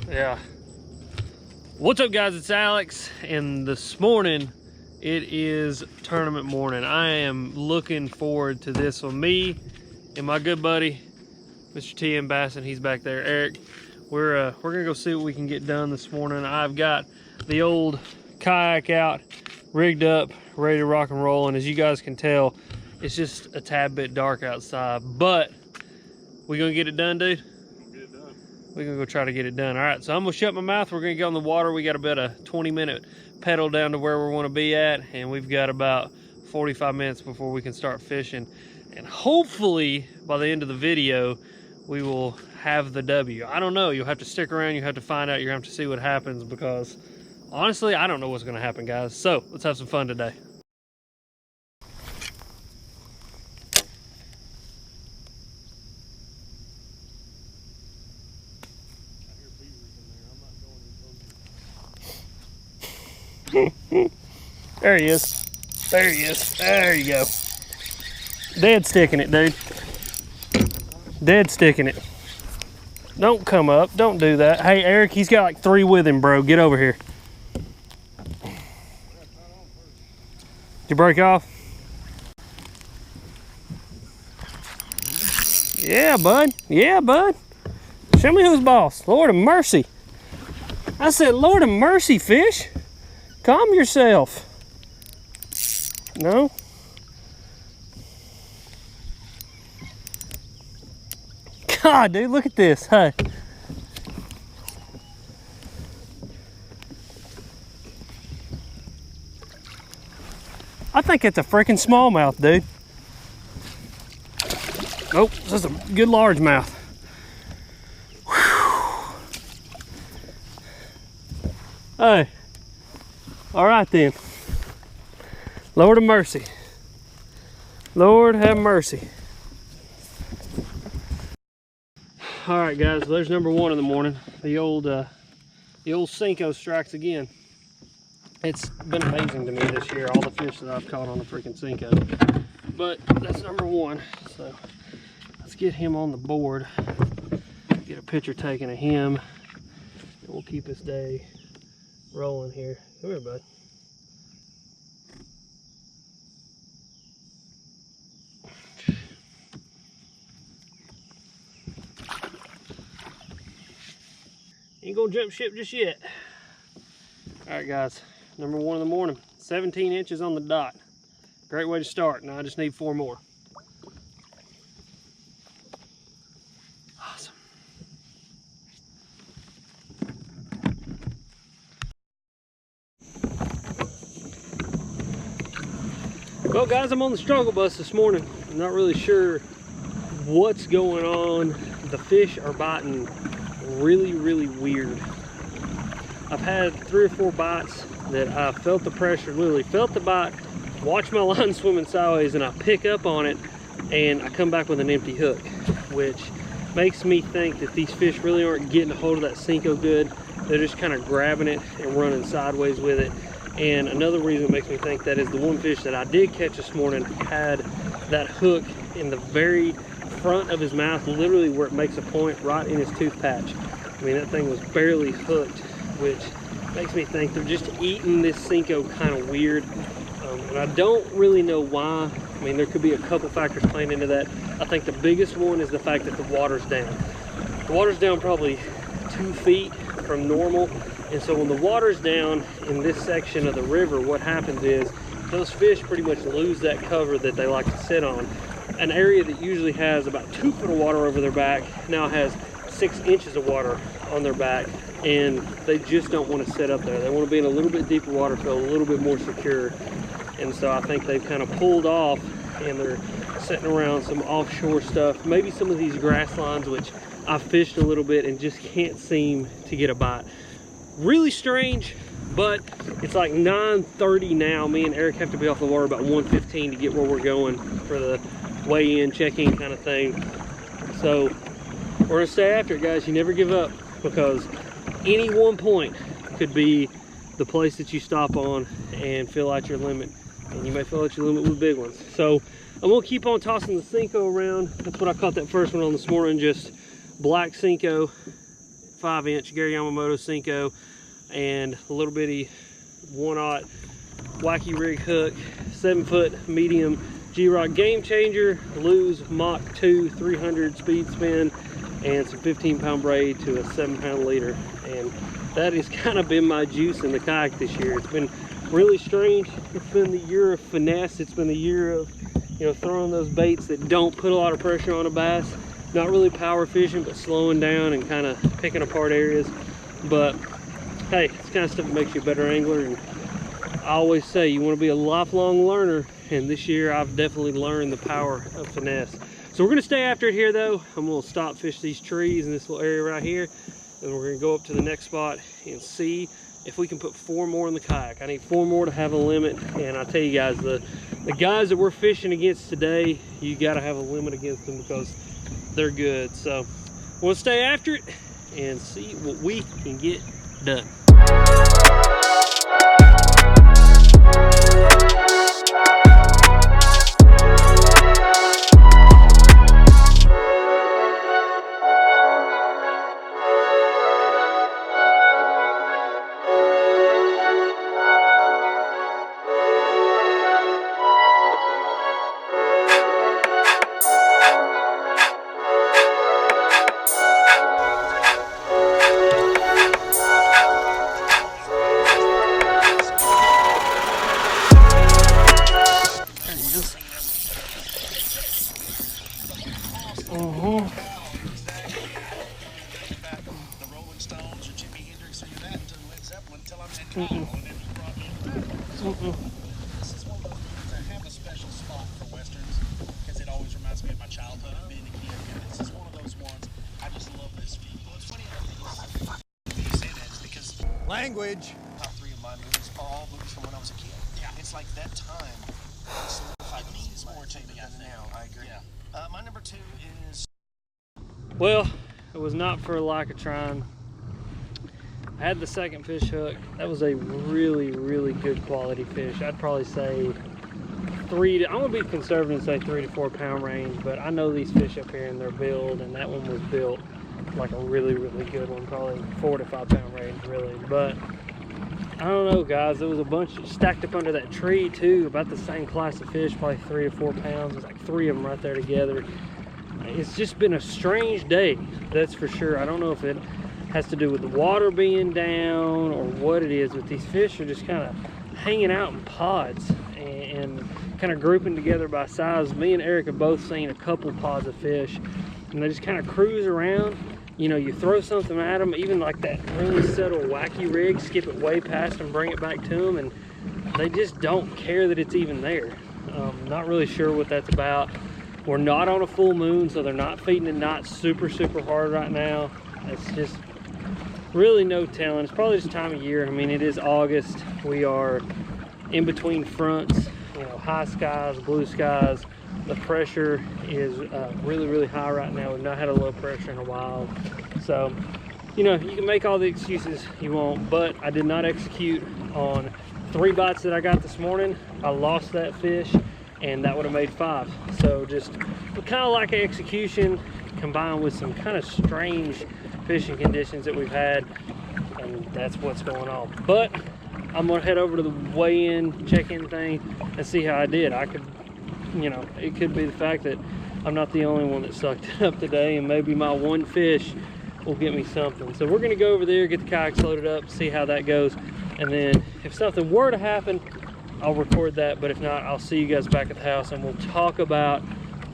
Yeah. What's up, guys? It's Alex, and this morning it is tournament morning. I am looking forward to this one. Me and my good buddy, Mr. T.M. Basson, he's back there. Eric, we're gonna go see what we can get done this morning. I've got the old kayak out, rigged up, ready to rock and roll, and as you guys can tell, it's just a tad bit dark outside, but we gonna get it done, dude? We're gonna go try to get it done. All right, so I'm gonna shut my mouth. We're gonna get on the water. We got about a 20-minute pedal down to where we want to be at, and we've got about 45 minutes before we can start fishing. And hopefully by the end of the video, we will have the W. I don't know. You'll have to stick around. You have to find out. You're gonna have to see what happens, because honestly, I don't know what's gonna happen, guys. So let's have some fun today. There he is. There he is. There you go. Dead sticking it, dude. Dead sticking it. Don't come up. Don't do that. Hey, Eric, he's got like 3 with him, bro. Get over here. Did you break off? Yeah, bud. Yeah, bud. Show me who's boss. Lord of mercy. I said, Lord of mercy, fish. Calm yourself. No? God, dude, look at this. Hey. I think it's a freaking smallmouth, dude. Nope, this is a good largemouth. Hey. All right then. Lord of mercy. Lord have mercy. All right, guys, there's number 1 in the morning. The old Cinco strikes again. It's been amazing to me this year, all the fish that I've caught on the freaking Cinco. But that's number 1. So let's get him on the board. Get a picture taken of him. And we'll keep this day rolling here. Come here, bud. Ain't gonna jump ship just yet. All right, guys, number 1 in the morning. 17 inches on the dot. Great way to start. Now I just need 4 more. Awesome. Well, guys, I'm on the struggle bus this morning. I'm not really sure what's going on. The fish are biting really, really weird. I've had 3 or 4 bites that I felt the pressure, literally felt the bite, watch my line swimming sideways, and I pick up on it, and I come back with an empty hook, which makes me think that these fish really aren't getting a hold of that Cinco good. They're just kind of grabbing it and running sideways with it. And another reason it makes me think that is the one fish that I did catch this morning had that hook in the very front of his mouth, literally where it makes a point, right in his tooth patch. I mean, that thing was barely hooked, which makes me think they're just eating this Cinco kind of weird. And I don't really know why. I mean, there could be a couple factors playing into that. I think the biggest one is the fact that the water's down. The water's down probably 2 feet from normal. And so when the water's down in this section of the river, what happens is those fish pretty much lose that cover that they like to sit on. An area that usually has about 2 foot of water over their back now has 6 inches of water on their back, and they just don't want to sit up there. They want to be in a little bit deeper water, feel a little bit more secure. And so I think they've kind of pulled off, and they're sitting around some offshore stuff, maybe some of these grass lines, which I've fished a little bit and just can't seem to get a bite. Really strange, but it's like 9:30 now. Me and Eric have to be off the water about 1:15 to get where we're going for the weigh in, check in kind of thing. So we're gonna stay after it, guys. You never give up, because any one point could be the place that you stop on and fill out your limit, and you may fill out your limit with big ones. So I'm gonna keep on tossing the Cinco around. That's what I caught that first one on this morning, just black Cinco, 5-inch Gary Yamamoto Cinco and a little bitty 1/0 wacky rig hook, 7-foot medium G-Rock Game Changer, Lew's Mach 2 300 speed spin, and some 15-pound braid to a 7-pound leader. And that has kind of been my juice in the kayak this year. It's been really strange. It's been the year of finesse. It's been the year of, you know, throwing those baits that don't put a lot of pressure on a bass. Not really power fishing, but slowing down and kind of picking apart areas. But hey, it's kind of stuff that makes you a better angler. And I always say you want to be a lifelong learner, and this year I've definitely learned the power of finesse. So we're going to stay after it here though. I'm going to stop fish these trees in this little area right here, and we're going to go up to the next spot and see if we can put 4 more in the kayak. I need 4 more to have a limit, and I tell you guys, the guys that we're fishing against today, you got to have a limit against them because they're good. So we'll stay after it and see what we can get done. This is one of those movies that have a special spot for westerns because it always reminds me of my childhood and being a kid. And this is one of those ones I just love this feat. Well, it's funny you say that is because language. Top 3 of my movies are all movies from when I was a kid. Yeah, it's like that time solidified means more to me now. I agree. Yeah. My number 2 is. Well, it was not for lack of trying. I had the second fish hook. That was a really, really good quality fish. I'd probably say I'm gonna be conservative and say 3 to 4 pound range, but I know these fish up here in their build, and that one was built like a really, really good one, probably 4 to 5 pound range, really. But I don't know, guys. There was a bunch stacked up under that tree too, about the same class of fish, probably 3 or 4 pounds. There's like 3 of them right there together. It's just been a strange day, that's for sure. I don't know if it has to do with the water being down or what it is, but these fish are just kind of hanging out in pods and kind of grouping together by size. Me and Eric have both seen a couple pods of fish, and they just kind of cruise around. You know, you throw something at them, even like that really subtle wacky rig, skip it way past them, bring it back to them, and they just don't care that it's even there. Not really sure what that's about. We're not on a full moon, so they're not feeding it not super hard right now. It's just really no telling. It's probably just time of year. I mean, it is August. We are in between fronts, you know, high skies, blue skies. The pressure is really high right now. We've not had a low pressure in a while. So, you know, you can make all the excuses you want, but I did not execute on 3 bites that I got this morning. I lost that fish, and that would have made 5. So just kind of like an execution combined with some kind of strange fishing conditions that we've had, and that's what's going on. But I'm gonna head over to the weigh-in, check-in thing, and see how I did. I could, you know, it could be the fact that I'm not the only one that sucked it up today, and maybe my one fish will get me something. So we're gonna go over there, get the kayaks loaded up, see how that goes, and then if something were to happen, I'll record that. But if not, I'll see you guys back at the house, and we'll talk about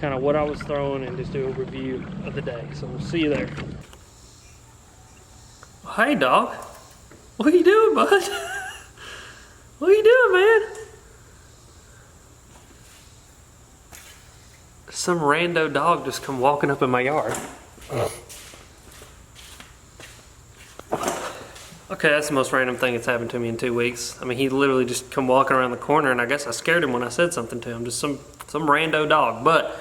kind of what I was throwing and just do a review of the day. So we'll see you there. Hey, dog. What are you doing, bud? What are you doing, man? Some rando dog just come walking up in my yard. Okay, that's the most random thing that's happened to me in 2 weeks. I mean, he literally just come walking around the corner, and I guess I scared him when I said something to him. Just some rando dog. But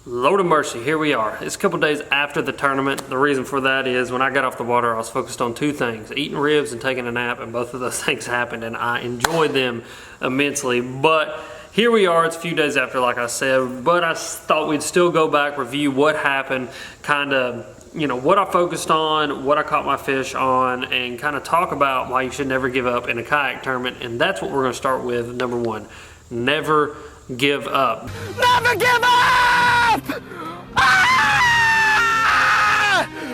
Lord of mercy, here we are. It's a couple days after the tournament. The reason for that is when I got off the water, I was focused on 2 things, eating ribs and taking a nap, and both of those things happened, and I enjoyed them immensely. But here we are. It's a few days after, like I said, but I thought we'd still go back, review what happened, kind of you know, what I focused on, what I caught my fish on, and kind of talk about why you should never give up in a kayak tournament. And that's what we're going to start with. Number one, never give up. Never give up! Ah!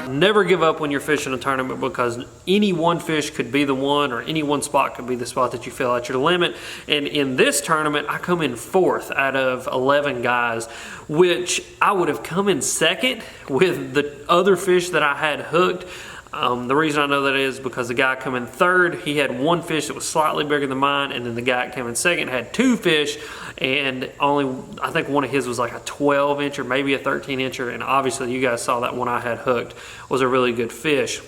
Never give up when you're fishing a tournament, because any one fish could be the one, or any one spot could be the spot that you feel at your limit. And in this tournament, I come in 4th out of 11 guys, which I would have come in 2nd with the other fish that I had hooked. The reason I know that is because the guy come in 3rd, he had 1 fish that was slightly bigger than mine, and then the guy that came in 2nd had 2 fish, and only, I think one of his was like a 12-incher, maybe a 13-incher, and obviously you guys saw that one I had hooked was a really good fish.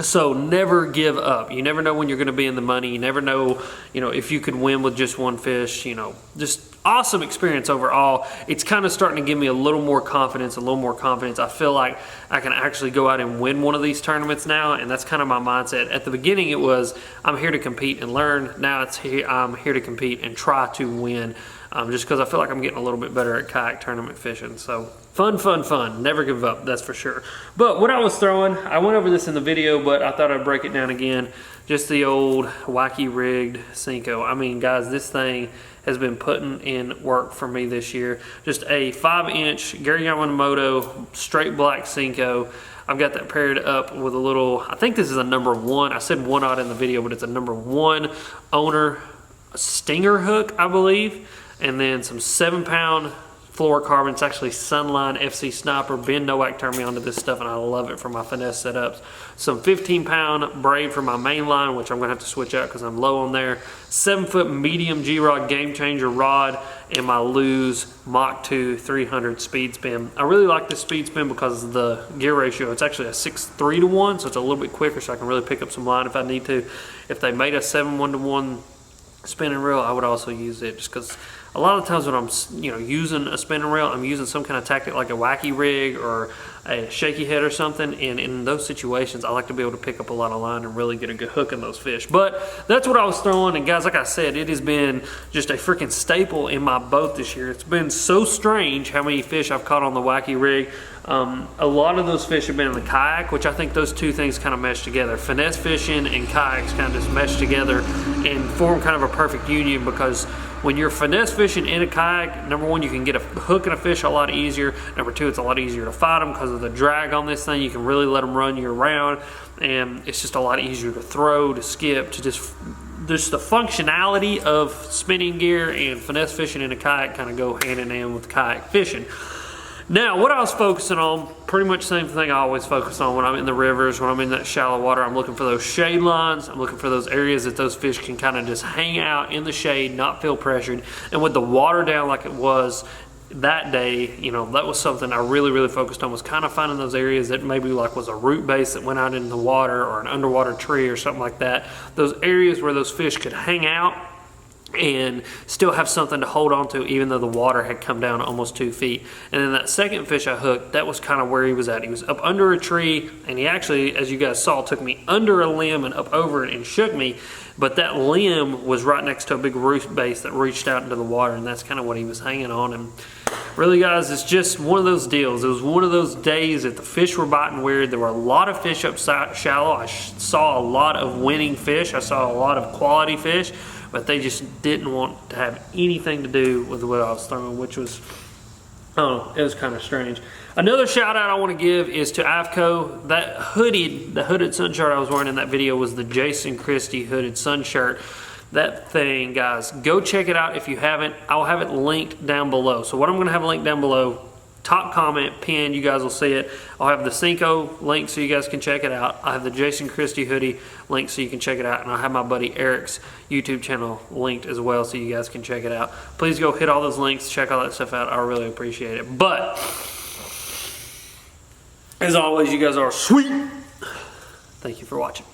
So never give up. You never know when you're going to be in the money. You never know, you know, if you could win with just 1 fish. You know, just awesome experience overall. It's kind of starting to give me a little more confidence, I feel like I can actually go out and win one of these tournaments now, and that's kind of my mindset. At the beginning it was, I'm here to compete and learn. Now it's I'm here to compete and try to win, just because I feel like I'm getting a little bit better at kayak tournament fishing. So fun, fun, fun. Never give up, that's for sure. But what I was throwing, I went over this in the video, but I thought I'd break it down again. Just the old wacky rigged Senko. I mean, guys, this thing has been putting in work for me this year. Just a 5-inch Gary Yamamoto straight black Senko. I've got that paired up with a little, I think this is a number 1. I said 1/0 in the video, but it's a number 1 owner stinger hook, I believe. And then some 7-pound fluorocarbon. It's actually Sunline FC Sniper. Ben Nowak turned me onto this stuff, and I love it for my finesse setups. Some 15-pound braid for my main line, which I'm going to have to switch out because I'm low on there. 7-foot medium G-Rod Game Changer rod, and my Lose Mach 2 300 speed spin. I really like this speed spin because of the gear ratio. It's actually a 6:3 to 1, so it's a little bit quicker, so I can really pick up some line if I need to. If they made a 7:1 to 1 spinning reel, I would also use it, just because a lot of times when I'm, you know, using a spinning reel, I'm using some kind of tactic like a wacky rig or a shaky head or something, and in those situations I like to be able to pick up a lot of line and really get a good hook in those fish. But that's what I was throwing, and guys, like I said, it has been just a freaking staple in my boat this year. It's been so strange how many fish I've caught on the wacky rig. A lot of those fish have been in the kayak, which I think those two things kind of mesh together. Finesse fishing and kayaks kind of just mesh together and form kind of a perfect union, because when you're finesse fishing in a kayak, number 1, you can get a hook and a fish a lot easier. Number 2, it's a lot easier to fight them because of the drag on this thing. You can really let them run you around, and it's just a lot easier to throw, to skip, to just the functionality of spinning gear and finesse fishing in a kayak kind of go hand in hand with kayak fishing. Now, what I was focusing on, pretty much the same thing I always focus on when I'm in the rivers, when I'm in that shallow water. I'm looking for those shade lines. I'm looking for those areas that those fish can kind of just hang out in the shade, not feel pressured. And with the water down like it was that day, you know, that was something I really, really focused on, was kind of finding those areas that maybe like was a root base that went out into the water, or an underwater tree or something like that. Those areas where those fish could hang out and still have something to hold on to, even though the water had come down almost 2 feet. And then that second fish I hooked, that was kind of where he was at. He was up under a tree, and he actually, as you guys saw, took me under a limb and up over it and shook me. But that limb was right next to a big root base that reached out into the water, and that's kind of what he was hanging on. And really, guys, it's just one of those deals. It was one of those days that the fish were biting weird. There were a lot of fish up shallow. I saw a lot of winning fish. I saw a lot of quality fish, but they just didn't want to have anything to do with what I was throwing, which was, I don't know, it was kind of strange. Another shout out I want to give is to Avco. That the hooded sun shirt I was wearing in that video was the Jason Christie hooded sun shirt. That thing, guys, go check it out if you haven't. I'll have it linked down below. So what I'm going to have linked down below, top comment, pinned, you guys will see it. I'll have the Senko link so you guys can check it out. I have the Jason Christie hoodie link so you can check it out. And I'll have my buddy Eric's YouTube channel linked as well so you guys can check it out. Please go hit all those links, check all that stuff out. I really appreciate it. But as always, you guys are sweet. Thank you for watching.